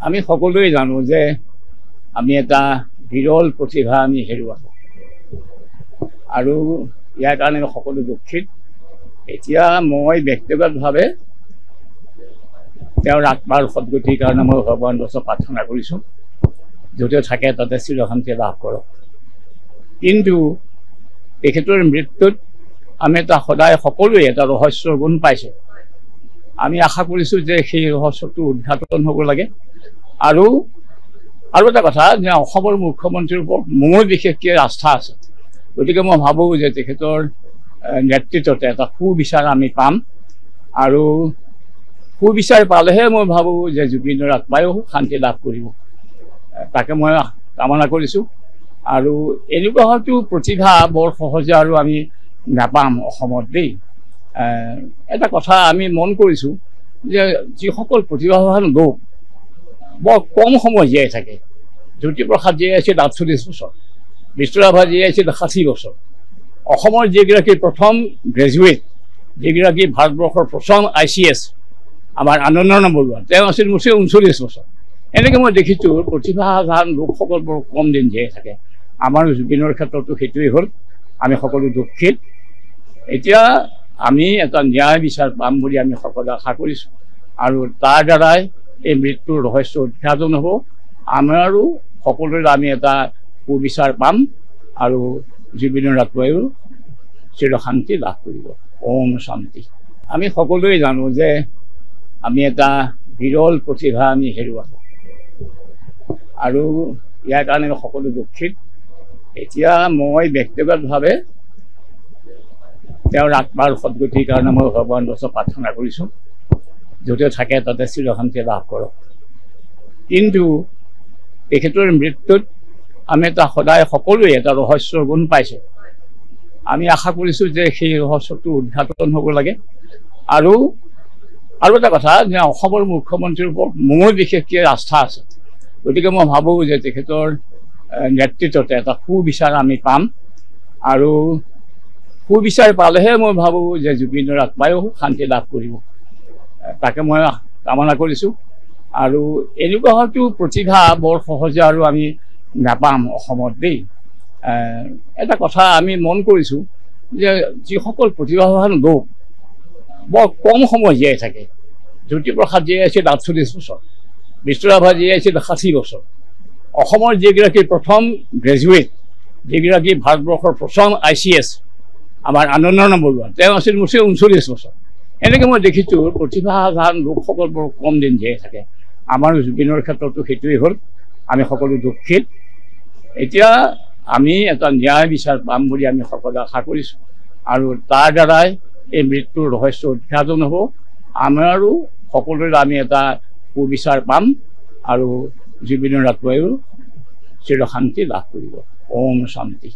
আমি সকলোৱে জানো যে আমি এটা বিৰল প্ৰতিভা আমি হেৰুৱালো আৰু ইয়াৰ কাৰণে সকলো দুখিত। এতিয়া মই ব্যক্তিগতভাৱে তেওঁৰ আত্মাৰ সদ্গতিৰ কাৰণে মই ভগৱানৰ ওচৰত প্ৰাৰ্থনা কৰিছোঁ, য'তে থাকে তাতে চিৰশান্তি লাভ কৰক। কিন্তু তেখেতৰ মৃত্যুত আমি এটা সদায় সকলোৱে এটা ৰহস্যৰ গুণ পাইছে। আমি আশা কৰিছোঁ যে সেই ৰহস্যটো উদ্ঘাটন হ'ব লাগে। আৰু এটা কথা যে অসমৰ মুখ্যমন্ত্ৰীৰ ওপৰত মোৰ বিশেষকৈ আস্থা আছে, গতিকে মই ভাবোঁ যে তেখেতৰ নেতৃত্বতে এটা সুবিচাৰ আমি পাম আৰু সুবিচাৰ পালেহে মই ভাবোঁ যে জুবিনৰ আত্মায়ো শান্তি লাভ কৰিব। তাকে মই কামনা কৰিছোঁ। আৰু এনেকুৱা হয়তো প্ৰতিভা বৰ সহজে আৰু আমি নাপাম অসমত দেই। এটা কথা আমি মন কৰিছোঁ যে যিসকল প্ৰতিভাৱান লোক বৰ কম সময় জীয়াই থাকে, জ্যোতিপ্ৰসাদ জীয়াই আছিল ৪৮ বছৰ, বিষ্ণুৰাভা জীয়াই আছিল ৬০ বছৰ। অসমৰ যিগৰাকী প্ৰথম গ্ৰেজুৱেট, যিগৰাকী ভাৰতবৰ্ষৰ প্ৰথম ICS আমাৰ আনন্দৰাম বৰুৱা, তেওঁ আছিল মুঠেই ৩৯ বছৰ। এনেকৈ মই দেখিছোঁ প্ৰতিভাৱান লোকসকল বৰ কম দিন জীয়াই থাকে। আমাৰ জুবিনৰ ক্ষেত্ৰতো সেইটোৱেই হ'ল। আমি সকলো দুখিত। এতিয়া আমি এটা ন্যায় বিচাৰ পাম বুলি আমি সকলোৱে আশা কৰিছোঁ আৰু তাৰ দ্বাৰাই এই মৃত্যুৰ ৰহস্য উদ্ঘাটন হ'ব। আমাৰো সকলোৰে আমি এটা সুবিচাৰ পাম আৰু জুবিনৰ আত্মায়ো চিৰশান্তি লাভ কৰিব। ওম শান্তি। আমি সকলোৱে জানো যে আমি এটা বিৰল প্ৰতিভা আমি হেৰুৱালো আৰু ইয়াৰ কাৰণে সকলো দুখিত। এতিয়া মই ব্যক্তিগতভাৱে তেওঁৰ আত্মাৰ সদ্গতিৰ কাৰণে মই ভগৱানৰ ওচৰত প্ৰাৰ্থনা কৰিছোঁ, য'তে থাকে তাতে চিৰশান্তি লাভ কৰক। কিন্তু তেখেতৰ মৃত্যুত আমি এটা সদায় সকলোৱে এটা ৰহস্যৰ গুণ পাইছে। আমি আশা কৰিছোঁ যে সেই ৰহস্যটো উদ্ঘাটন হ'ব লাগে। আৰু এটা কথা যে অসমৰ মুখ্যমন্ত্ৰীৰ ওপৰত মোৰ বিশেষকৈ আস্থা আছে, গতিকে মই ভাবোঁ যে তেখেতৰ নেতৃত্বতে এটা সুবিচাৰ আমি পাম আৰু সুবিচাৰ পালেহে মই ভাবোঁ যে জুবিনৰ আত্মায়ো শান্তি লাভ কৰিব। তাকে মই কামনা কৰিছোঁ। আৰু এনেকুৱা হয়তো প্ৰতিভা বৰ সহজে আৰু আমি নাপাম অসমত দেই। এটা কথা আমি মন কৰিছোঁ যে যিসকল প্ৰতিভাৱান লোক বৰ কম সময় জীয়াই থাকে, জ্যোতিপ্ৰসাদ জীয়াই আছিল ৪৮ বছৰ, বিষ্ণুৰাভা জীয়াই আছিল ৬০ বছৰ। অসমৰ যিগৰাকী প্ৰথম গ্ৰেজুৱেট, যিগৰাকী ভাৰতবৰ্ষৰ প্ৰথম ICS আমাৰ আনন্দৰাম বৰুৱা, তেওঁ আছিল মুঠেই ৩৯ বছৰ। এনেকৈ মই দেখিছোঁ প্ৰতিভাৱান লোকসকল বৰ কম দিন জীয়াই থাকে। আমাৰ জুবিনৰ ক্ষেত্ৰতো সেইটোৱেই হ'ল। আমি সকলো দুখিত। এতিয়া আমি এটা ন্যায় বিচাৰ পাম বুলি আমি সকলোৱে আশা কৰিছোঁ আৰু তাৰ দ্বাৰাই এই মৃত্যুৰ ৰহস্য উদ্ঘাটন হ'ব। আমাৰো সকলোৰে আমি এটা সুবিচাৰ পাম আৰু জুবিনৰ আত্মায়ো চিৰশান্তি লাভ কৰিব। ওম শান্তি।